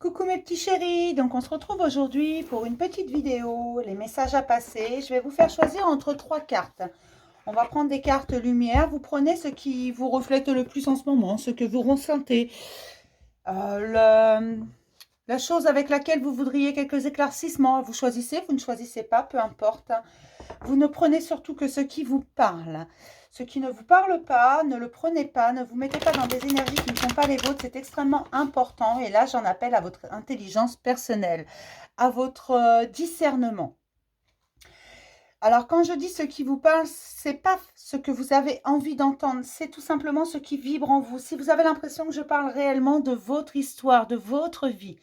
Coucou mes petits chéris, donc on se retrouve aujourd'hui pour une petite vidéo, les messages à passer. Je vais vous faire choisir entre trois cartes. On va prendre des cartes lumière, vous prenez ce qui vous reflète le plus en ce moment, ce que vous ressentez, la chose avec laquelle vous voudriez quelques éclaircissements. Vous choisissez, vous ne choisissez pas, peu importe. Vous ne prenez surtout que ce qui vous parle. Ce qui ne vous parle pas, ne le prenez pas, ne vous mettez pas dans des énergies qui ne sont pas les vôtres, c'est extrêmement important. Et là, j'en appelle à votre intelligence personnelle, à votre discernement. Alors, quand je dis ce qui vous parle, c'est pas ce que vous avez envie d'entendre, c'est tout simplement ce qui vibre en vous. Si vous avez l'impression que je parle réellement de votre histoire, de votre vie,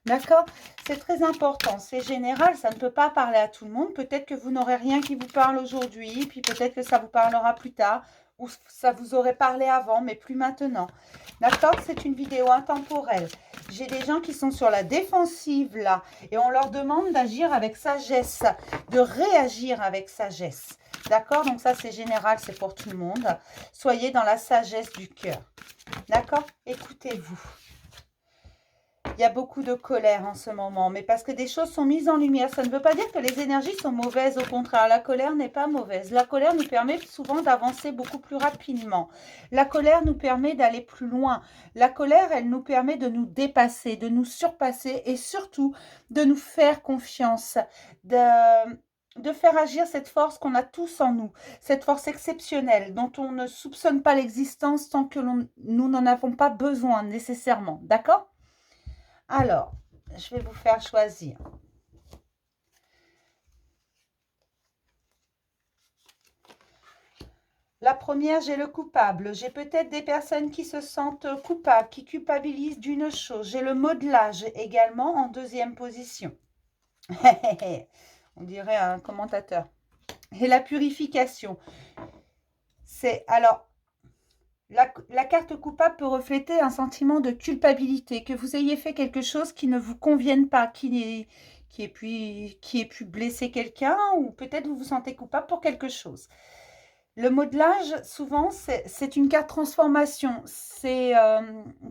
d'accord? C'est très important, c'est général, ça ne peut pas parler à tout le monde. Peut-être que vous n'aurez rien qui vous parle aujourd'hui, puis peut-être que ça vous parlera plus tard, ou ça vous aurait parlé avant, mais plus maintenant. D'accord? C'est une vidéo intemporelle. J'ai des gens qui sont sur la défensive là, et on leur demande d'agir avec sagesse, de réagir avec sagesse. D'accord? Donc ça, c'est général, c'est pour tout le monde. Soyez dans la sagesse du cœur. D'accord? Écoutez-vous. Il y a beaucoup de colère en ce moment, mais parce que des choses sont mises en lumière. Ça ne veut pas dire que les énergies sont mauvaises, au contraire, la colère n'est pas mauvaise. La colère nous permet souvent d'avancer beaucoup plus rapidement. La colère nous permet d'aller plus loin. La colère, elle nous permet de nous dépasser, de nous surpasser et surtout de nous faire confiance, de faire agir cette force qu'on a tous en nous, cette force exceptionnelle dont on ne soupçonne pas l'existence tant que nous n'en avons pas besoin nécessairement. D'accord? Alors, je vais vous faire choisir. La première, j'ai le coupable. J'ai peut-être des personnes qui se sentent coupables, qui culpabilisent d'une chose. J'ai le modelage également en deuxième position. On dirait un commentateur. Et la purification. C'est alors, la carte coupable peut refléter un sentiment de culpabilité, que vous ayez fait quelque chose qui ne vous convienne pas, qui ait pu blesser quelqu'un, ou peut-être vous vous sentez coupable pour quelque chose. Le modelage, souvent, c'est une carte transformation. C'est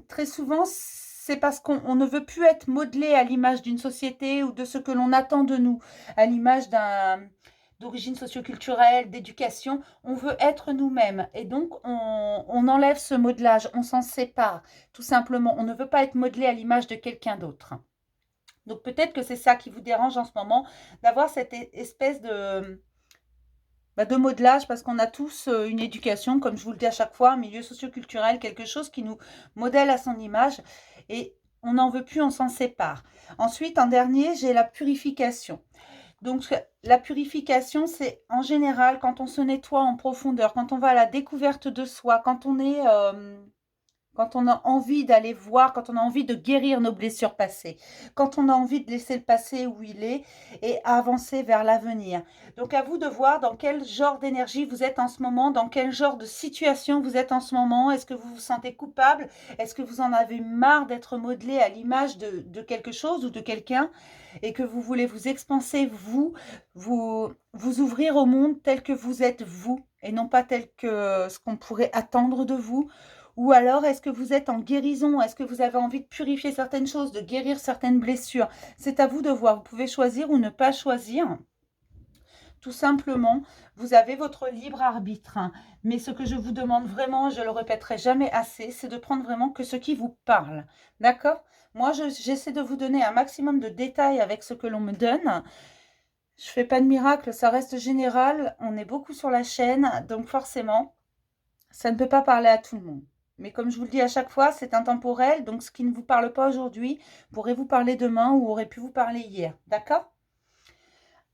très souvent, c'est parce qu'on ne veut plus être modelé à l'image d'une société ou de ce que l'on attend de nous, à l'image d'origine socioculturelle, d'éducation. On veut être nous-mêmes et donc on enlève ce modelage, on s'en sépare, tout simplement. On ne veut pas être modelé à l'image de quelqu'un d'autre. Donc peut-être que c'est ça qui vous dérange en ce moment, d'avoir cette espèce de modelage, parce qu'on a tous une éducation, comme je vous le dis à chaque fois, un milieu socioculturel, quelque chose qui nous modèle à son image, et on n'en veut plus, on s'en sépare. Ensuite, en dernier, j'ai la purification. Donc, la purification, c'est en général quand on se nettoie en profondeur, quand on va à la découverte de soi, quand on a envie d'aller voir, quand on a envie de guérir nos blessures passées, quand on a envie de laisser le passé où il est et avancer vers l'avenir. Donc à vous de voir dans quel genre d'énergie vous êtes en ce moment, dans quel genre de situation vous êtes en ce moment. Est-ce que vous vous sentez coupable? Est-ce que vous en avez marre d'être modelé à l'image de quelque chose ou de quelqu'un et que vous voulez vous expanser, vous ouvrir au monde tel que vous êtes vous et non pas tel que ce qu'on pourrait attendre de vous? Ou alors, est-ce que vous êtes en guérison? Est-ce que vous avez envie de purifier certaines choses, de guérir certaines blessures? C'est à vous de voir. Vous pouvez choisir ou ne pas choisir. Tout simplement, vous avez votre libre arbitre. Mais ce que je vous demande vraiment, je le répéterai jamais assez, c'est de prendre vraiment que ce qui vous parle. D'accord? Moi, j'essaie de vous donner un maximum de détails avec ce que l'on me donne. Je fais pas de miracle, ça reste général. On est beaucoup sur la chaîne, donc forcément, ça ne peut pas parler à tout le monde. Mais comme je vous le dis à chaque fois, c'est intemporel, donc ce qui ne vous parle pas aujourd'hui pourrait vous parler demain ou aurait pu vous parler hier. D'accord?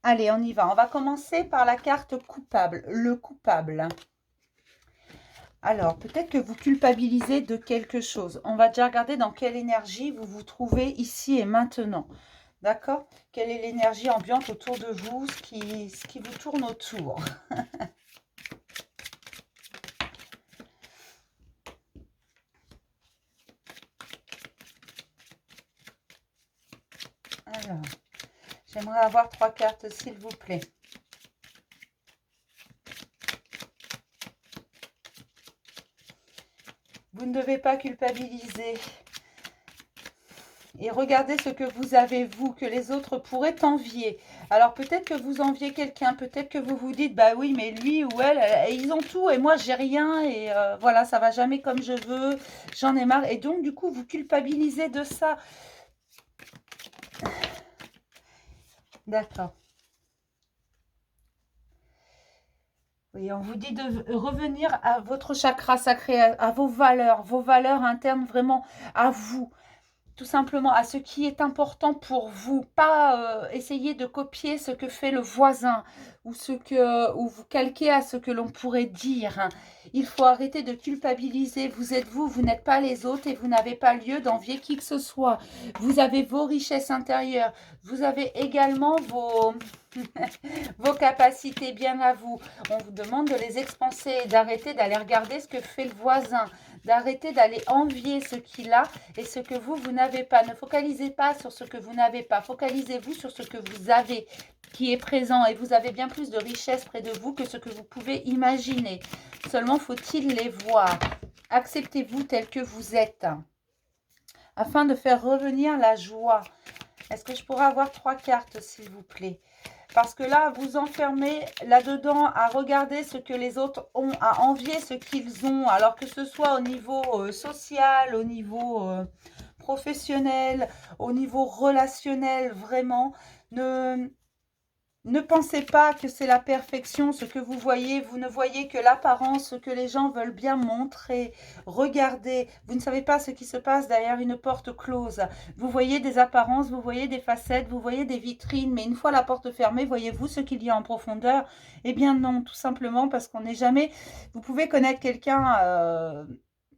Allez, on y va. On va commencer par la carte coupable, le coupable. Alors, peut-être que vous culpabilisez de quelque chose. On va déjà regarder dans quelle énergie vous vous trouvez ici et maintenant. D'accord? Quelle est l'énergie ambiante autour de vous, ce qui vous tourne autour? Alors, j'aimerais avoir trois cartes, s'il vous plaît. Vous ne devez pas culpabiliser. Et regardez ce que vous avez, vous, que les autres pourraient envier. Alors peut-être que vous enviez quelqu'un, peut-être que vous vous dites, bah oui, mais lui ou elle, ils ont tout et moi j'ai rien et voilà, ça va jamais comme je veux, j'en ai marre. Et donc du coup, vous culpabilisez de ça. D'accord. Oui, on vous dit de revenir à votre chakra sacré, à vos valeurs internes vraiment à vous. Tout simplement à ce qui est important pour vous, pas essayer de copier ce que fait le voisin ou vous calquer à ce que l'on pourrait dire. Il faut arrêter de culpabiliser. Vous êtes vous, vous n'êtes pas les autres et vous n'avez pas lieu d'envier qui que ce soit. Vous avez vos richesses intérieures. Vous avez également vos capacités bien à vous. On vous demande de les expanser, d'arrêter d'aller regarder ce que fait le voisin, d'arrêter d'aller envier ce qu'il a et ce que vous n'avez pas. Ne focalisez pas sur ce que vous n'avez pas. Focalisez-vous sur ce que vous avez qui est présent et vous avez bien plus de richesses près de vous que ce que vous pouvez imaginer. Seulement faut-il les voir. Acceptez-vous tel que vous êtes afin de faire revenir la joie. Est-ce que je pourrais avoir 3 cartes, s'il vous plaît? Parce que là, vous enfermez là-dedans à regarder ce que les autres ont, à envier ce qu'ils ont, alors que ce soit au niveau social, au niveau professionnel, au niveau relationnel, vraiment. Ne pensez pas que c'est la perfection, ce que vous voyez. Vous ne voyez que l'apparence, ce que les gens veulent bien montrer. Regardez, vous ne savez pas ce qui se passe derrière une porte close. Vous voyez des apparences, vous voyez des facettes, vous voyez des vitrines. Mais une fois la porte fermée, voyez-vous ce qu'il y a en profondeur? Eh bien non, tout simplement parce qu'on n'est jamais... Vous pouvez connaître quelqu'un...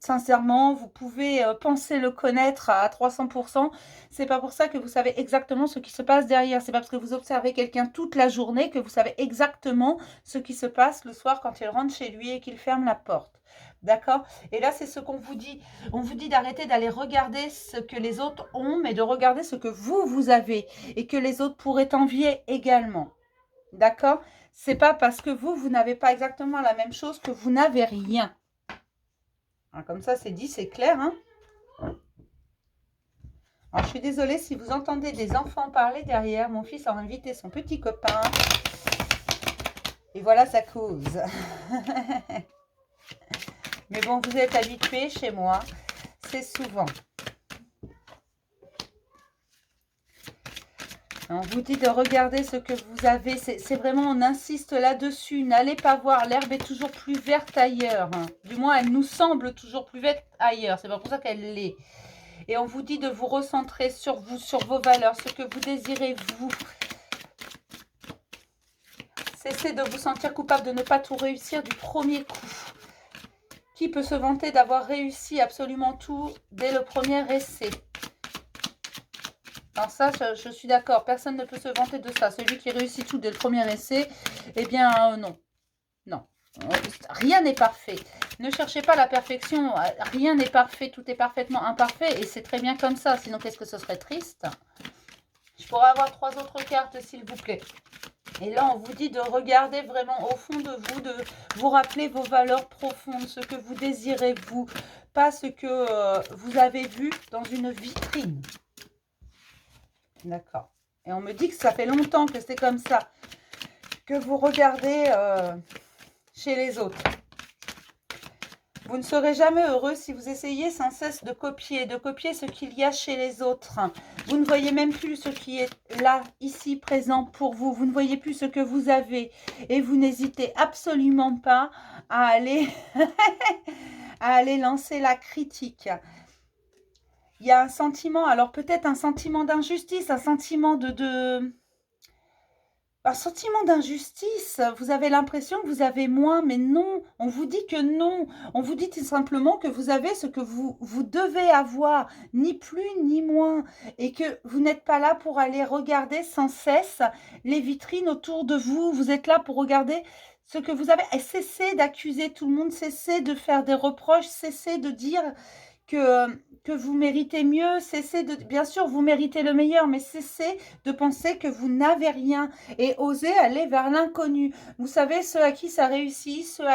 sincèrement, vous pouvez penser le connaître à 300%. C'est pas pour ça que vous savez exactement ce qui se passe derrière. C'est pas parce que vous observez quelqu'un toute la journée que vous savez exactement ce qui se passe le soir quand il rentre chez lui et qu'il ferme la porte. D'accord? Et là, c'est ce qu'on vous dit. On vous dit d'arrêter d'aller regarder ce que les autres ont, mais de regarder ce que vous avez et que les autres pourraient envier également. D'accord? C'est pas parce que vous n'avez pas exactement la même chose que vous n'avez rien. Alors, comme ça, c'est dit, c'est clair, hein? Alors, je suis désolée si vous entendez des enfants parler derrière. Mon fils a invité son petit copain. Et voilà sa cause. Mais bon, vous êtes habitués chez moi. C'est souvent. On vous dit de regarder ce que vous avez. C'est vraiment, on insiste là-dessus. N'allez pas voir. L'herbe est toujours plus verte ailleurs. Du moins, elle nous semble toujours plus verte ailleurs. C'est pas pour ça qu'elle l'est. Et on vous dit de vous recentrer sur vous, sur vos valeurs, ce que vous désirez, vous. Cessez de vous sentir coupable de ne pas tout réussir du premier coup. Qui peut se vanter d'avoir réussi absolument tout dès le premier essai? Alors ça, je suis d'accord. Personne ne peut se vanter de ça. Celui qui réussit tout dès le premier essai, eh bien, non. Non. Rien n'est parfait. Ne cherchez pas la perfection. Rien n'est parfait. Tout est parfaitement imparfait. Et c'est très bien comme ça. Sinon, qu'est-ce que ce serait triste? Je pourrais avoir 3 autres cartes, s'il vous plaît. Et là, on vous dit de regarder vraiment au fond de vous rappeler vos valeurs profondes, ce que vous désirez, vous. Pas ce que vous avez vu dans une vitrine. D'accord. Et on me dit que ça fait longtemps que c'est comme ça, que vous regardez chez les autres. Vous ne serez jamais heureux si vous essayez sans cesse de copier ce qu'il y a chez les autres. Vous ne voyez même plus ce qui est là, ici, présent pour vous. Vous ne voyez plus ce que vous avez. Et vous n'hésitez absolument pas à aller, à aller lancer la critique. Il y a un sentiment, alors peut-être un sentiment d'injustice, un sentiment un sentiment d'injustice. Vous avez l'impression que vous avez moins, mais non. On vous dit que non. On vous dit tout simplement que vous avez ce que vous devez avoir, ni plus ni moins. Et que vous n'êtes pas là pour aller regarder sans cesse les vitrines autour de vous. Vous êtes là pour regarder ce que vous avez. Et cessez d'accuser tout le monde, cessez de faire des reproches, cessez de dire que vous méritez mieux, cessez de... Bien sûr, vous méritez le meilleur, mais cessez de penser que vous n'avez rien et osez aller vers l'inconnu. Vous savez, ceux à qui ça réussit, ceux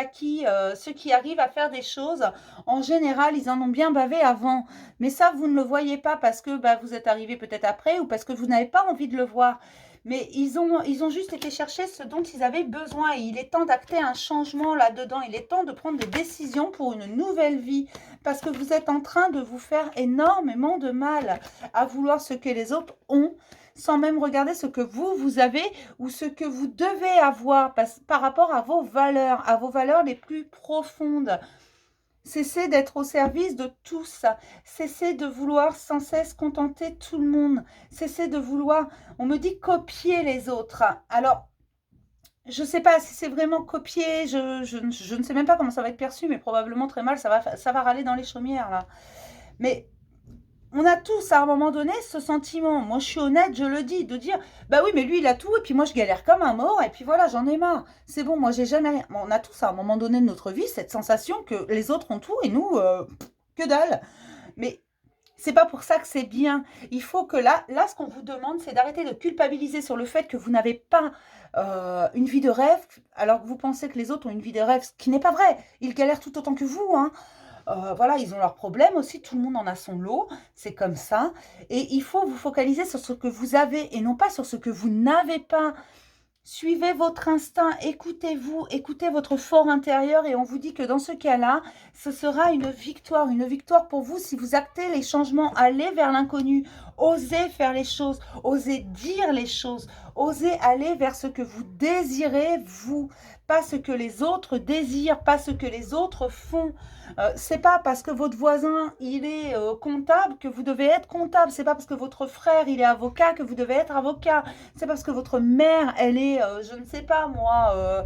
qui arrivent à faire des choses, en général, ils en ont bien bavé avant. Mais ça, vous ne le voyez pas parce que bah, vous êtes arrivé peut-être après ou parce que vous n'avez pas envie de le voir. Mais ils ont juste été chercher ce dont ils avaient besoin. Et il est temps d'acter un changement là-dedans. Il est temps de prendre des décisions pour une nouvelle vie. Parce que vous êtes en train de vous faire énormément de mal à vouloir ce que les autres ont, sans même regarder ce que vous avez ou ce que vous devez avoir par rapport à vos valeurs les plus profondes. Cessez d'être au service de tous. Cessez de vouloir sans cesse contenter tout le monde. Cessez de vouloir, on me dit copier les autres. Alors, je ne sais pas si c'est vraiment copier, je ne sais même pas comment ça va être perçu, mais probablement très mal, ça va râler dans les chaumières là. Mais on a tous à un moment donné ce sentiment, moi je suis honnête, je le dis, de dire bah oui mais lui il a tout et puis moi je galère comme un mort et puis voilà j'en ai marre. C'est bon, moi j'ai jamais rien. On a tous à un moment donné de notre vie cette sensation que les autres ont tout et nous, que dalle. Mais c'est pas pour ça que c'est bien. Il faut que là ce qu'on vous demande, c'est d'arrêter de culpabiliser sur le fait que vous n'avez pas une vie de rêve, alors que vous pensez que les autres ont une vie de rêve, ce qui n'est pas vrai. Ils galèrent tout autant que vous, hein. Voilà, ils ont leurs problèmes aussi, tout le monde en a son lot, c'est comme ça. Et il faut vous focaliser sur ce que vous avez et non pas sur ce que vous n'avez pas. Suivez votre instinct, écoutez-vous, écoutez votre fort intérieur et on vous dit que dans ce cas-là, ce sera une victoire pour vous si vous actez les changements, allez vers l'inconnu, osez faire les choses, osez dire les choses, osez aller vers ce que vous désirez, vous, pas ce que les autres désirent, pas ce que les autres font. C'est pas parce que votre voisin il est comptable que vous devez être comptable, c'est pas parce que votre frère il est avocat que vous devez être avocat. C'est parce que votre mère, elle est, je ne sais pas moi,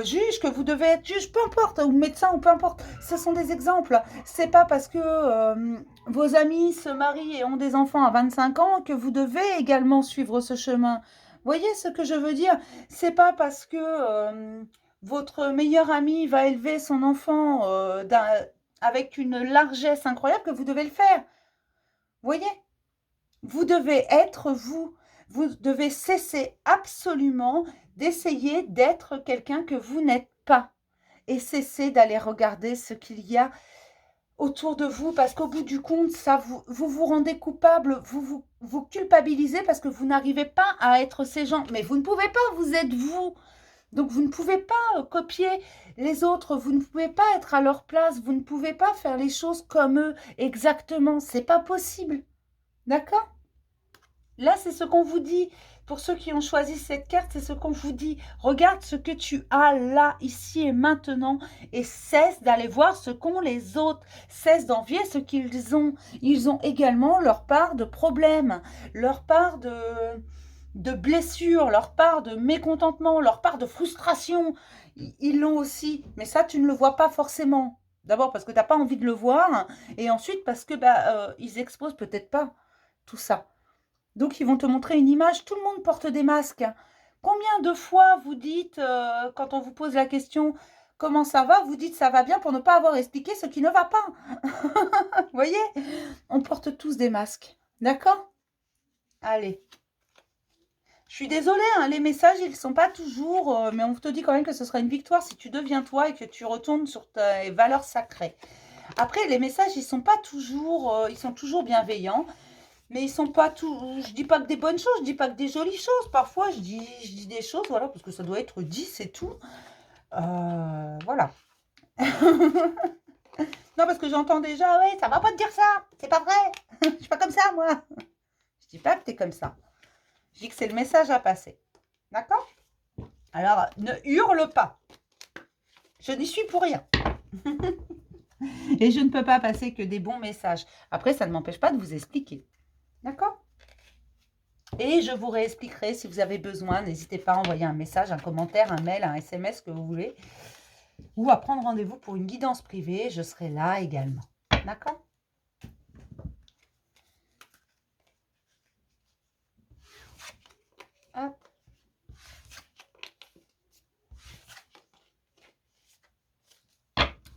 juge, que vous devez être juge, peu importe, ou médecin, ou peu importe. Ce sont des exemples. C'est pas parce que vos amis se marient et ont des enfants à 25 ans que vous devez également suivre ce chemin. Voyez ce que je veux dire? C'est pas parce que votre meilleur ami va élever son enfant avec une largesse incroyable que vous devez le faire. Voyez? Vous devez être vous. Vous devez cesser absolument d'essayer d'être quelqu'un que vous n'êtes pas. Et cesser d'aller regarder ce qu'il y a autour de vous, parce qu'au bout du compte, ça vous rendez coupable, vous culpabilisez parce que vous n'arrivez pas à être ces gens. Mais vous ne pouvez pas, vous êtes vous. Donc vous ne pouvez pas copier les autres, vous ne pouvez pas être à leur place, vous ne pouvez pas faire les choses comme eux exactement. C'est pas possible. D'accord? Là, c'est ce qu'on vous dit. Pour ceux qui ont choisi cette carte, c'est ce qu'on vous dit. Regarde ce que tu as là, ici et maintenant, et cesse d'aller voir ce qu'ont les autres. Cesse d'envier ce qu'ils ont. Ils ont également leur part de problèmes, leur part de blessures, leur part de mécontentement, leur part de frustration. Ils l'ont aussi. Mais ça, tu ne le vois pas forcément. D'abord parce que tu n'as pas envie de le voir, et ensuite parce que ils exposent peut-être pas tout ça. Donc, ils vont te montrer une image. Tout le monde porte des masques. Combien de fois vous dites, quand on vous pose la question « Comment ça va ?», vous dites « Ça va bien » pour ne pas avoir expliqué ce qui ne va pas. Vous voyez? On porte tous des masques. D'accord? Allez. Je suis désolée, hein, les messages, ils ne sont pas toujours... mais on te dit quand même que ce sera une victoire si tu deviens toi et que tu retournes sur tes valeurs sacrées. Après, les messages, ils sont pas toujours... ils sont toujours bienveillants. Mais ils sont pas tout. Je dis pas que des bonnes choses, je dis pas que des jolies choses. Parfois, je dis des choses, voilà, parce que ça doit être dit, c'est tout. Voilà. Non, parce que j'entends déjà, ouais, ça va pas te dire ça, c'est pas vrai. Je suis pas comme ça, moi. Je dis pas que t'es comme ça. Je dis que c'est le message à passer. D'accord? Alors, ne hurle pas. Je n'y suis pour rien. Et je ne peux pas passer que des bons messages. Après, ça ne m'empêche pas de vous expliquer. D'accord? Et je vous réexpliquerai si vous avez besoin. N'hésitez pas à envoyer un message, un commentaire, un mail, un SMS, ce que vous voulez. Ou à prendre rendez-vous pour une guidance privée. Je serai là également. D'accord? Hop.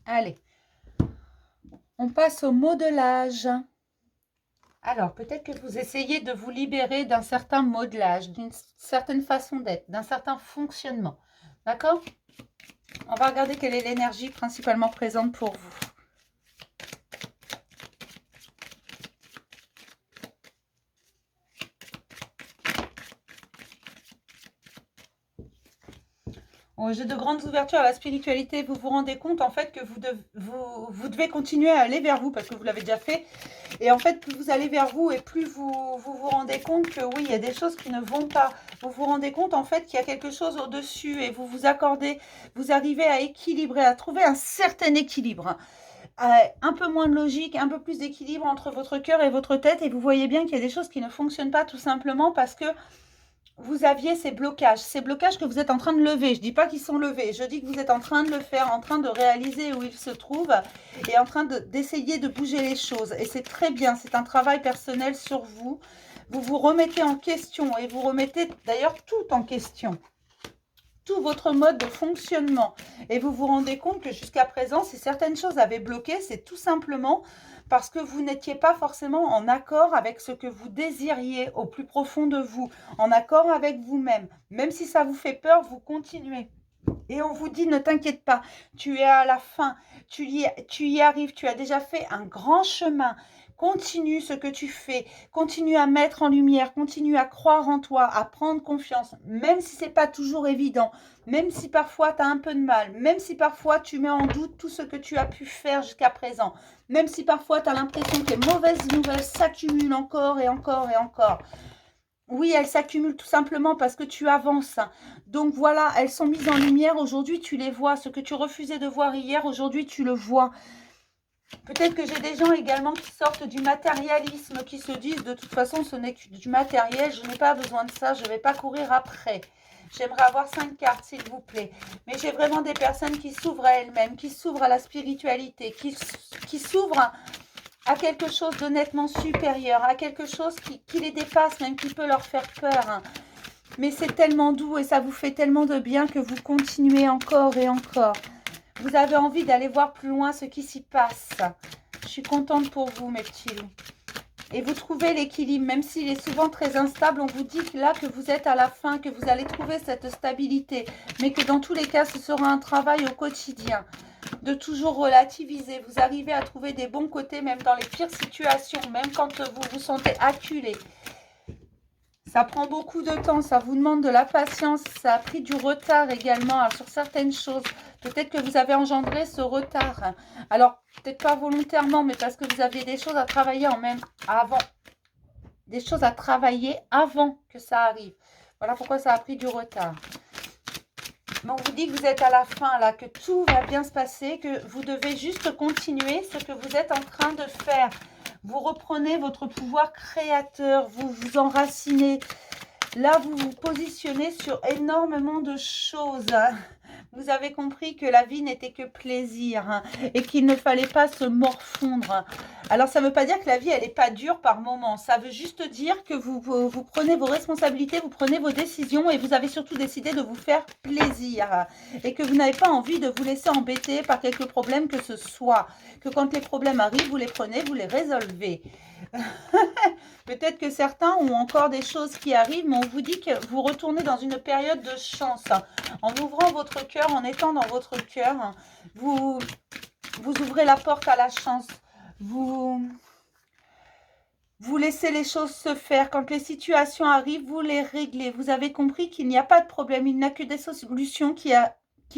Allez. On passe au modelage. Alors, peut-être que vous essayez de vous libérer d'un certain modelage, d'une certaine façon d'être, d'un certain fonctionnement. D'accord? On va regarder quelle est l'énergie principalement présente pour vous. Au jeu de grandes ouvertures à la spiritualité, vous vous rendez compte en fait que vous devez continuer à aller vers vous parce que vous l'avez déjà fait. Et en fait, plus vous allez vers vous et plus vous rendez compte que oui, il y a des choses qui ne vont pas. Vous vous rendez compte en fait qu'il y a quelque chose au-dessus et vous vous accordez, vous arrivez à équilibrer, à trouver un certain équilibre. Un peu moins de logique, un peu plus d'équilibre entre votre cœur et votre tête. Et vous voyez bien qu'il y a des choses qui ne fonctionnent pas tout simplement parce que vous aviez ces blocages que vous êtes en train de lever. Je ne dis pas qu'ils sont levés, je dis que vous êtes en train de le faire, en train de réaliser où ils se trouvent et en train d'essayer de bouger les choses. Et c'est très bien, c'est un travail personnel sur vous. Vous vous remettez en question et vous remettez d'ailleurs tout en question. Tout votre mode de fonctionnement. Et vous vous rendez compte que jusqu'à présent, si certaines choses avaient bloqué, c'est tout simplement parce que vous n'étiez pas forcément en accord avec ce que vous désiriez au plus profond de vous, en accord avec vous-même. Même si ça vous fait peur, vous continuez. Et on vous dit, ne t'inquiète pas, tu es à la fin, tu y arrives, tu as déjà fait un grand chemin. Continue ce que tu fais, continue à mettre en lumière, continue à croire en toi, à prendre confiance, même si ce n'est pas toujours évident, même si parfois tu as un peu de mal, même si parfois tu mets en doute tout ce que tu as pu faire jusqu'à présent, même si parfois tu as l'impression que les mauvaises nouvelles s'accumulent encore et encore et encore. Oui, elles s'accumulent tout simplement parce que tu avances. Donc voilà, elles sont mises en lumière. Aujourd'hui, tu les vois. Ce que tu refusais de voir hier, aujourd'hui, tu le vois. Peut-être que j'ai des gens également qui sortent du matérialisme, qui se disent de toute façon, ce n'est que du matériel. Je n'ai pas besoin de ça. Je ne vais pas courir après. J'aimerais avoir 5 cartes, s'il vous plaît. Mais j'ai vraiment des personnes qui s'ouvrent à elles-mêmes, qui s'ouvrent à la spiritualité, qui s'ouvrent à quelque chose d'honnêtement supérieur, à quelque chose qui les dépasse, même qui peut leur faire peur. Mais c'est tellement doux et ça vous fait tellement de bien que vous continuez encore et encore. Vous avez envie d'aller voir plus loin ce qui s'y passe. Je suis contente pour vous, mes petits loups. Et vous trouvez l'équilibre, même s'il est souvent très instable, on vous dit que là que vous êtes à la fin, que vous allez trouver cette stabilité, mais que dans tous les cas, ce sera un travail au quotidien, de toujours relativiser. Vous arrivez à trouver des bons côtés, même dans les pires situations, même quand vous vous sentez acculé. Ça prend beaucoup de temps, ça vous demande de la patience, ça a pris du retard également sur certaines choses. Peut-être que vous avez engendré ce retard. Alors, peut-être pas volontairement, mais parce que vous aviez des choses à travailler avant. Des choses à travailler avant que ça arrive. Voilà pourquoi ça a pris du retard. Mais on vous dit que vous êtes à la fin, là, que tout va bien se passer, que vous devez juste continuer ce que vous êtes en train de faire. Vous reprenez votre pouvoir créateur, vous vous enracinez. Là, vous vous positionnez sur énormément de choses. Vous avez compris que la vie n'était que plaisir et qu'il ne fallait pas se morfondre. Alors, ça ne veut pas dire que la vie, elle n'est pas dure par moments. Ça veut juste dire que vous prenez vos responsabilités, vous prenez vos décisions et vous avez surtout décidé de vous faire plaisir. Et que vous n'avez pas envie de vous laisser embêter par quelques problèmes que ce soit. Que quand les problèmes arrivent, vous les prenez, vous les résolvez. Peut-être que certains ont encore des choses qui arrivent, mais on vous dit que vous retournez dans une période de chance. En ouvrant votre cœur, en étant dans votre cœur, vous ouvrez la porte à la chance. Vous laissez les choses se faire. Quand les situations arrivent, vous les réglez. Vous avez compris qu'il n'y a pas de problème. Il n'y a que des solutions qui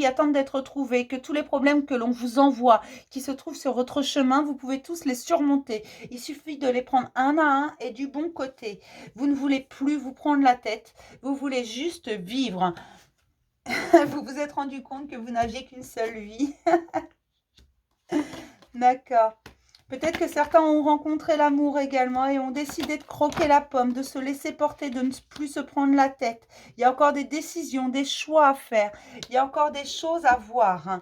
attendent d'être trouvées, que tous les problèmes que l'on vous envoie, qui se trouvent sur votre chemin, vous pouvez tous les surmonter. Il suffit de les prendre un à un et du bon côté. Vous ne voulez plus vous prendre la tête, vous voulez juste vivre. Vous vous êtes rendu compte que vous n'aviez qu'une seule vie. D'accord. Peut-être que certains ont rencontré l'amour également et ont décidé de croquer la pomme, de se laisser porter, de ne plus se prendre la tête. Il y a encore des décisions, des choix à faire. Il y a encore des choses à voir.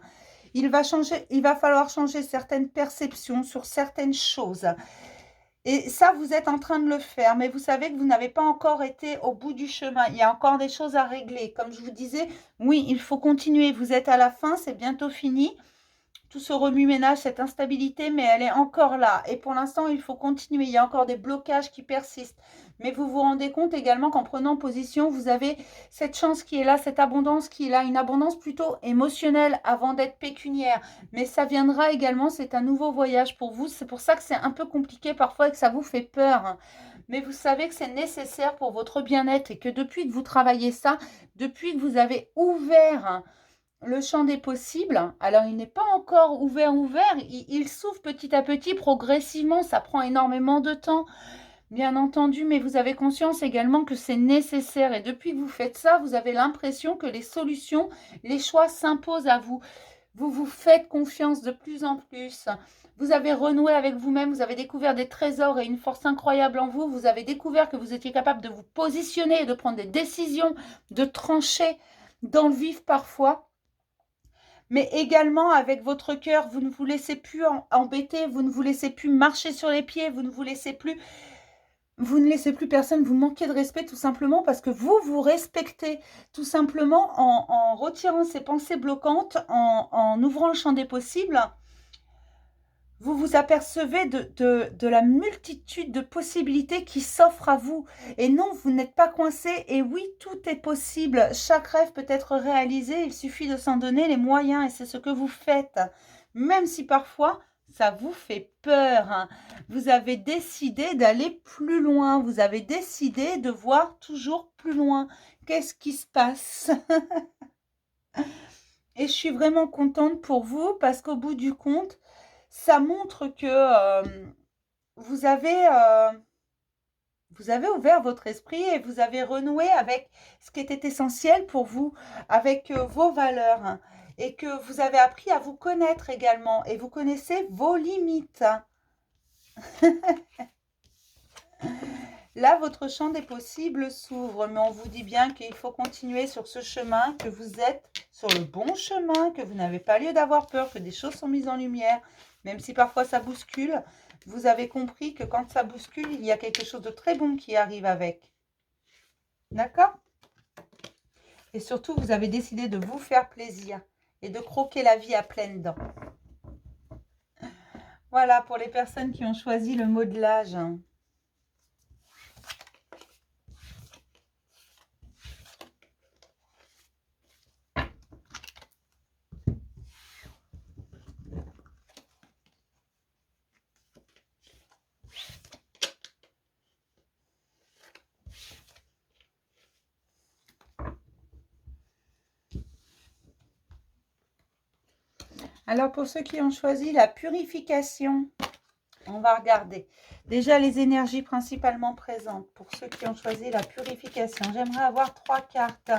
Il va falloir changer certaines perceptions sur certaines choses. Et ça, vous êtes en train de le faire, mais vous savez que vous n'avez pas encore été au bout du chemin. Il y a encore des choses à régler. Comme je vous disais, oui, il faut continuer. Vous êtes à la fin, c'est bientôt fini. tout ce remue-ménage, cette instabilité, mais elle est encore là. Et pour l'instant, il faut continuer. Il y a encore des blocages qui persistent. Mais vous vous rendez compte également qu'en prenant position, vous avez cette chance qui est là, cette abondance qui est là, une abondance plutôt émotionnelle avant d'être pécuniaire. Mais ça viendra également, c'est un nouveau voyage pour vous. C'est pour ça que c'est un peu compliqué parfois et que ça vous fait peur. Mais vous savez que c'est nécessaire pour votre bien-être et que depuis que vous travaillez ça, depuis que vous avez ouvert le champ des possibles, alors il n'est pas encore ouvert, il s'ouvre petit à petit, progressivement, ça prend énormément de temps, bien entendu, mais vous avez conscience également que c'est nécessaire. Et depuis que vous faites ça, vous avez l'impression que les solutions, les choix s'imposent à vous. Vous vous faites confiance de plus en plus. Vous avez renoué avec vous-même, vous avez découvert des trésors et une force incroyable en vous. Vous avez découvert que vous étiez capable de vous positionner et de prendre des décisions, de trancher dans le vif parfois. Mais également avec votre cœur, vous ne vous laissez plus embêter, vous ne vous laissez plus marcher sur les pieds, vous ne laissez plus personne vous manquer de respect tout simplement parce que vous vous respectez tout simplement en retirant ces pensées bloquantes, en ouvrant le champ des possibles. Vous vous apercevez de la multitude de possibilités qui s'offrent à vous. Et non, vous n'êtes pas coincé. Et oui, tout est possible. Chaque rêve peut être réalisé. Il suffit de s'en donner les moyens. Et c'est ce que vous faites. Même si parfois, ça vous fait peur. Vous avez décidé d'aller plus loin. Vous avez décidé de voir toujours plus loin. Qu'est-ce qui se passe? Et je suis vraiment contente pour vous parce qu'au bout du compte, ça montre que vous avez ouvert votre esprit et vous avez renoué avec ce qui était essentiel pour vous, avec vos valeurs et que vous avez appris à vous connaître également et vous connaissez vos limites. Là, votre champ des possibles s'ouvre, mais on vous dit bien qu'il faut continuer sur ce chemin, que vous êtes sur le bon chemin, que vous n'avez pas lieu d'avoir peur, que des choses sont mises en lumière, même si parfois ça bouscule. Vous avez compris que quand ça bouscule, il y a quelque chose de très bon qui arrive avec. D'accord? Et surtout, vous avez décidé de vous faire plaisir et de croquer la vie à pleines dents. Voilà, pour les personnes qui ont choisi le modelage. Alors, pour ceux qui ont choisi la purification, on va regarder. Déjà, les énergies principalement présentes. Pour ceux qui ont choisi la purification, j'aimerais avoir 3 cartes.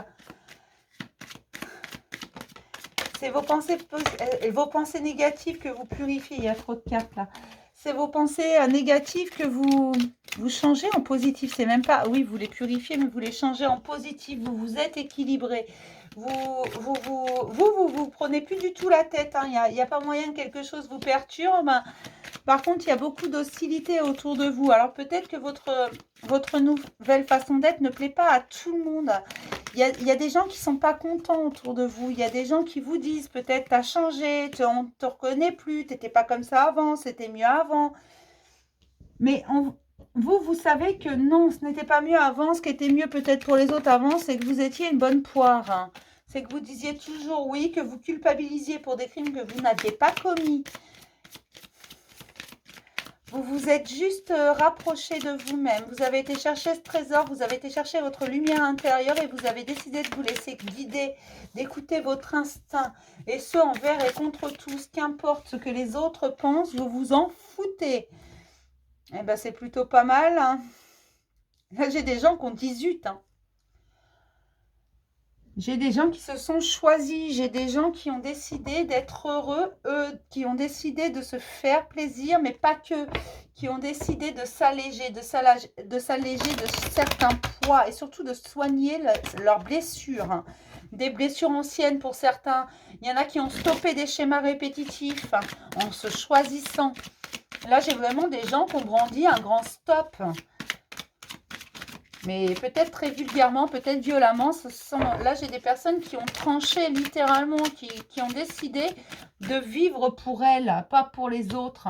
C'est vos pensées négatives que vous purifiez. Il y a trop de cartes là. C'est vos pensées négatives que vous changez en positif. C'est même pas... Oui, vous les purifiez, mais vous les changez en positif. Vous vous êtes équilibré. Vous prenez plus du tout la tête. Il n'y a pas moyen que quelque chose vous perturbe. Par contre, il y a beaucoup d'hostilité autour de vous. Alors peut-être que votre nouvelle façon d'être ne plaît pas à tout le monde. Il y a des gens qui ne sont pas contents autour de vous. Il y a des gens qui vous disent peut-être t'as changé, on ne te reconnaît plus, tu n'étais pas comme ça avant, c'était mieux avant. Mais vous savez que non, ce n'était pas mieux avant. Ce qui était mieux peut-être pour les autres avant, c'est que vous étiez une bonne poire. C'est que vous disiez toujours oui, que vous culpabilisiez pour des crimes que vous n'aviez pas commis. Vous vous êtes juste rapproché de vous-même. Vous avez été chercher ce trésor, vous avez été chercher votre lumière intérieure et vous avez décidé de vous laisser guider, d'écouter votre instinct. Et ce, envers et contre tous, qu'importe ce que les autres pensent, vous vous en foutez. Eh bien, c'est plutôt pas mal. Hein. Là, j'ai des gens qui ont 18 ans. J'ai des gens qui se sont choisis, j'ai des gens qui ont décidé d'être heureux, qui ont décidé de se faire plaisir, mais pas que, qui ont décidé de s'alléger, de s'alléger de certains poids et surtout de soigner leurs blessures. Hein. Des blessures anciennes pour certains. Il y en a qui ont stoppé des schémas répétitifs en se choisissant. Là, j'ai vraiment des gens qui ont brandi un grand stop. Mais peut-être très vulgairement, peut-être violemment. Là, j'ai des personnes qui ont tranché littéralement, qui ont décidé de vivre pour elles, pas pour les autres.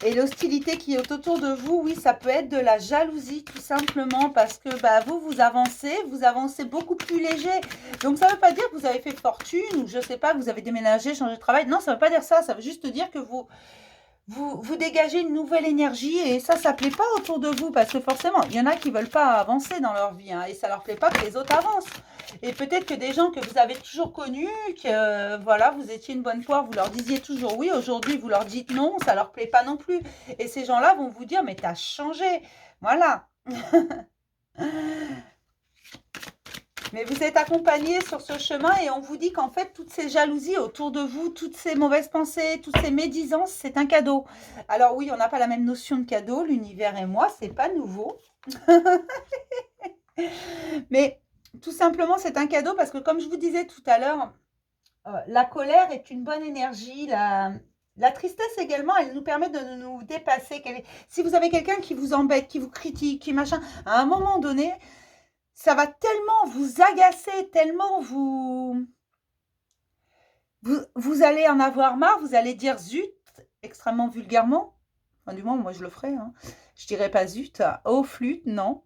Et l'hostilité qui est autour de vous, oui, ça peut être de la jalousie tout simplement parce que bah, vous avancez beaucoup plus léger. Donc ça ne veut pas dire que vous avez fait fortune ou je ne sais pas, que vous avez déménagé, changé de travail. Non, ça ne veut pas dire ça. Ça veut juste dire que vous dégagez une nouvelle énergie et ça ne plaît pas autour de vous parce que forcément, il y en a qui ne veulent pas avancer dans leur vie et ça ne leur plaît pas que les autres avancent. Et peut-être que des gens que vous avez toujours connus, que voilà, vous étiez une bonne poire, vous leur disiez toujours oui, aujourd'hui vous leur dites non, ça ne leur plaît pas non plus. Et ces gens-là vont vous dire mais t'as changé. Voilà. Mais vous êtes accompagné sur ce chemin et on vous dit qu'en fait, toutes ces jalousies autour de vous, toutes ces mauvaises pensées, toutes ces médisances, c'est un cadeau. Alors oui, on n'a pas la même notion de cadeau, l'univers et moi, c'est pas nouveau. Mais tout simplement, c'est un cadeau parce que comme je vous disais tout à l'heure, la colère est une bonne énergie, la tristesse également, elle nous permet de nous dépasser. Si vous avez quelqu'un qui vous embête, qui vous critique, qui machin, à un moment donné, ça va tellement vous agacer, tellement vous allez en avoir marre, vous allez dire zut, extrêmement vulgairement. Enfin, du moins, moi je le ferai. Hein. Je dirais pas zut, oh flûte, non.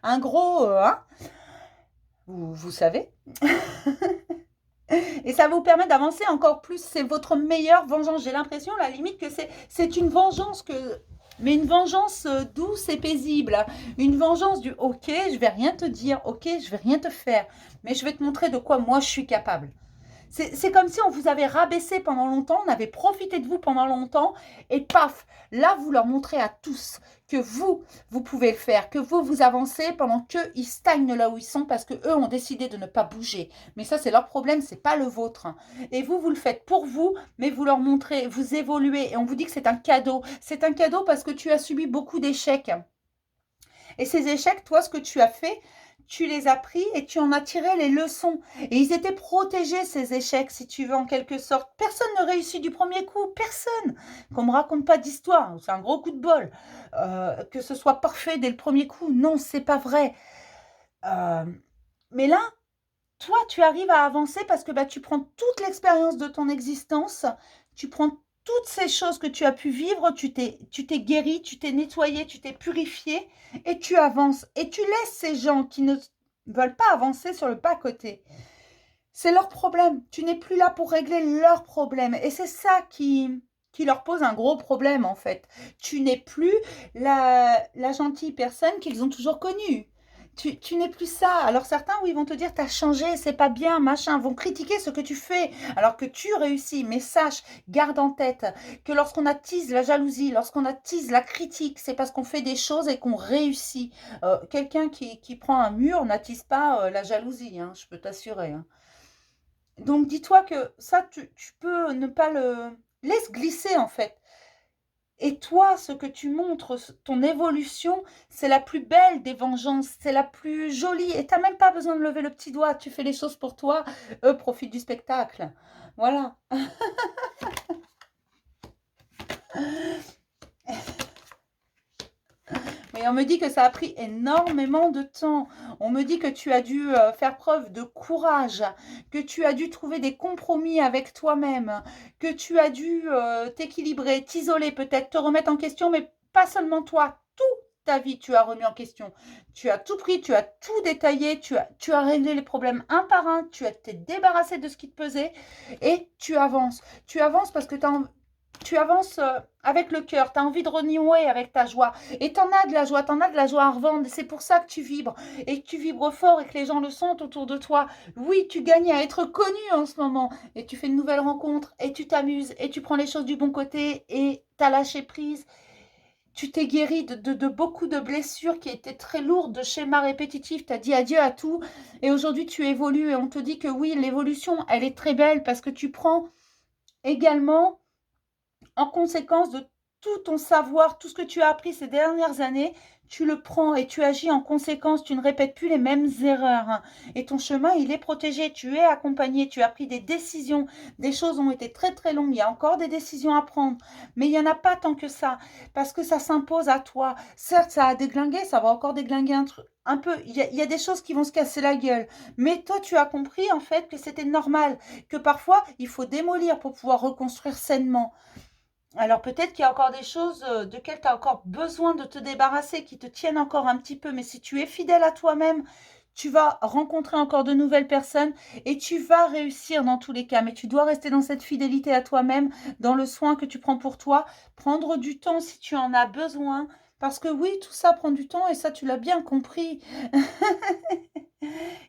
Un gros, hein. Vous savez. Et ça va vous permettre d'avancer encore plus. C'est votre meilleure vengeance. J'ai l'impression, à la limite, que c'est une vengeance mais une vengeance douce et paisible. Une vengeance du « ok, je vais rien te dire, ok, je vais rien te faire, mais je vais te montrer de quoi moi je suis capable ». C'est comme si on vous avait rabaissé pendant longtemps, on avait profité de vous pendant longtemps, et paf, là, vous leur montrez à tous que vous pouvez le faire, que vous avancez pendant qu'eux, ils stagnent là où ils sont parce qu'eux ont décidé de ne pas bouger. Mais ça, c'est leur problème, c'est pas le vôtre. Et vous le faites pour vous, mais vous leur montrez, vous évoluez, et on vous dit que c'est un cadeau. C'est un cadeau parce que tu as subi beaucoup d'échecs. Et ces échecs, toi, ce que tu as fait, tu les as pris et tu en as tiré les leçons. Et ils étaient protégés, ces échecs, si tu veux, en quelque sorte. Personne ne réussit du premier coup, personne. Qu'on ne me raconte pas d'histoire, c'est un gros coup de bol. Que ce soit parfait dès le premier coup, non, c'est pas vrai. Mais là, toi, tu arrives à avancer parce que bah, tu prends toute l'expérience de ton existence, tu prends toutes ces choses que tu as pu vivre, tu t'es guéri, tu t'es nettoyé, tu t'es purifié et tu avances. Et tu laisses ces gens qui ne veulent pas avancer sur le pas-côté. C'est leur problème. Tu n'es plus là pour régler leurs problèmes. Et c'est ça qui leur pose un gros problème en fait. Tu n'es plus la gentille personne qu'ils ont toujours connue. Tu n'es plus ça. Alors certains, oui, vont te dire, t'as changé, c'est pas bien, machin, vont critiquer ce que tu fais, alors que tu réussis. Mais sache, garde en tête que lorsqu'on attise la jalousie, lorsqu'on attise la critique, c'est parce qu'on fait des choses et qu'on réussit. Quelqu'un qui prend un mur n'attise pas la jalousie, hein, je peux t'assurer. Hein. Donc dis-toi que ça, tu peux ne pas le... Laisse glisser en fait. Et toi, ce que tu montres, ton évolution, c'est la plus belle des vengeances, c'est la plus jolie. Et tu n'as même pas besoin de lever le petit doigt, tu fais les choses pour toi, eux profitent du spectacle. Voilà. Mais on me dit que ça a pris énormément de temps. On me dit que tu as dû faire preuve de courage, que tu as dû trouver des compromis avec toi-même, que tu as dû t'équilibrer, t'isoler, peut-être te remettre en question, mais pas seulement toi, toute ta vie tu as remis en question. Tu as tout pris, tu as tout détaillé, tu as réglé les problèmes un par un, tu t'es débarrassé de ce qui te pesait et tu avances. Tu avances parce que tu avances avec le cœur, tu as envie de renouer avec ta joie. Et tu en as de la joie, tu en as de la joie à revendre. C'est pour ça que tu vibres. Et que tu vibres fort et que les gens le sentent autour de toi. Oui, tu gagnes à être connu en ce moment. Et tu fais de nouvelles rencontres. Et tu t'amuses. Et tu prends les choses du bon côté. Et tu as lâché prise. Tu t'es guéri de beaucoup de blessures qui étaient très lourdes, de schémas répétitifs. Tu as dit adieu à tout. Et aujourd'hui, tu évolues. Et on te dit que oui, l'évolution, elle est très belle parce que tu prends également... en conséquence de tout ton savoir, tout ce que tu as appris ces dernières années, tu le prends et tu agis en conséquence. Tu ne répètes plus les mêmes erreurs, hein. Et ton chemin, il est protégé. Tu es accompagné. Tu as pris des décisions. Des choses ont été très très longues. Il y a encore des décisions à prendre. Mais il n'y en a pas tant que ça. Parce que ça s'impose à toi. Certes, ça a déglingué. Ça va encore déglinguer un peu. Il y a des choses qui vont se casser la gueule. Mais toi, tu as compris en fait que c'était normal. Que parfois, il faut démolir pour pouvoir reconstruire sainement. Alors peut-être qu'il y a encore des choses desquelles tu as encore besoin de te débarrasser, qui te tiennent encore un petit peu, mais si tu es fidèle à toi-même, tu vas rencontrer encore de nouvelles personnes et tu vas réussir dans tous les cas. Mais tu dois rester dans cette fidélité à toi-même, dans le soin que tu prends pour toi, prendre du temps si tu en as besoin, parce que oui, tout ça prend du temps et ça, tu l'as bien compris.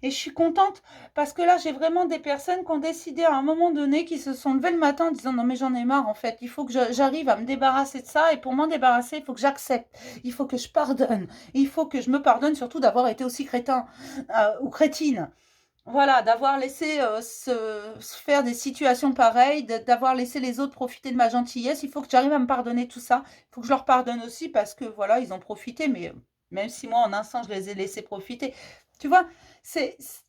Et je suis contente parce que là, j'ai vraiment des personnes qui ont décidé à un moment donné, qui se sont levées le matin en disant non mais j'en ai marre en fait, il faut que j'arrive à me débarrasser de ça et pour m'en débarrasser, il faut que j'accepte, il faut que je pardonne, il faut que je me pardonne surtout d'avoir été aussi crétin ou crétine. Voilà, d'avoir laissé se faire des situations pareilles, d'avoir laissé les autres profiter de ma gentillesse. Il faut que j'arrive à me pardonner tout ça. Il faut que je leur pardonne aussi parce que voilà, ils ont profité, mais même si moi, en un sens, je les ai laissés profiter. Tu vois,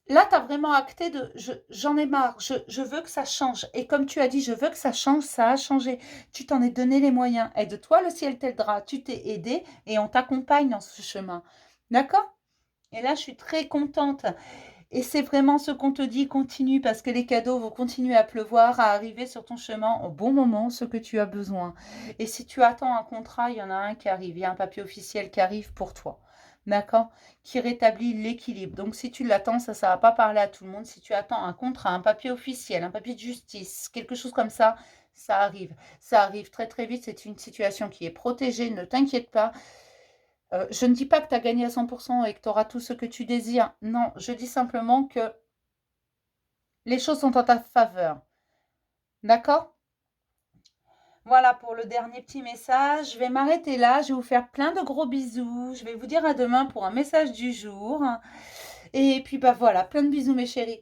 là, tu as vraiment acté de j'en ai marre, je veux que ça change. Et comme tu as dit, je veux que ça change, ça a changé. Tu t'en es donné les moyens. Aide-toi, le ciel t'aidera. Tu t'es aidé et on t'accompagne dans ce chemin. D'accord? Et là, je suis très contente. Et c'est vraiment ce qu'on te dit, continue, parce que les cadeaux vont continuer à pleuvoir, à arriver sur ton chemin au bon moment, ce que tu as besoin. Et si tu attends un contrat, il y en a un qui arrive, il y a un papier officiel qui arrive pour toi, d'accord? Qui rétablit l'équilibre. Donc si tu l'attends, ça ne va pas parler à tout le monde. Si tu attends un contrat, un papier officiel, un papier de justice, quelque chose comme ça, ça arrive. Ça arrive très très vite, c'est une situation qui est protégée, ne t'inquiète pas. Je ne dis pas que tu as gagné à 100% et que tu auras tout ce que tu désires. Non, je dis simplement que les choses sont en ta faveur. D'accord? Voilà pour le dernier petit message. Je vais m'arrêter là. Je vais vous faire plein de gros bisous. Je vais vous dire à demain pour un message du jour. Et puis bah voilà, plein de bisous mes chéris.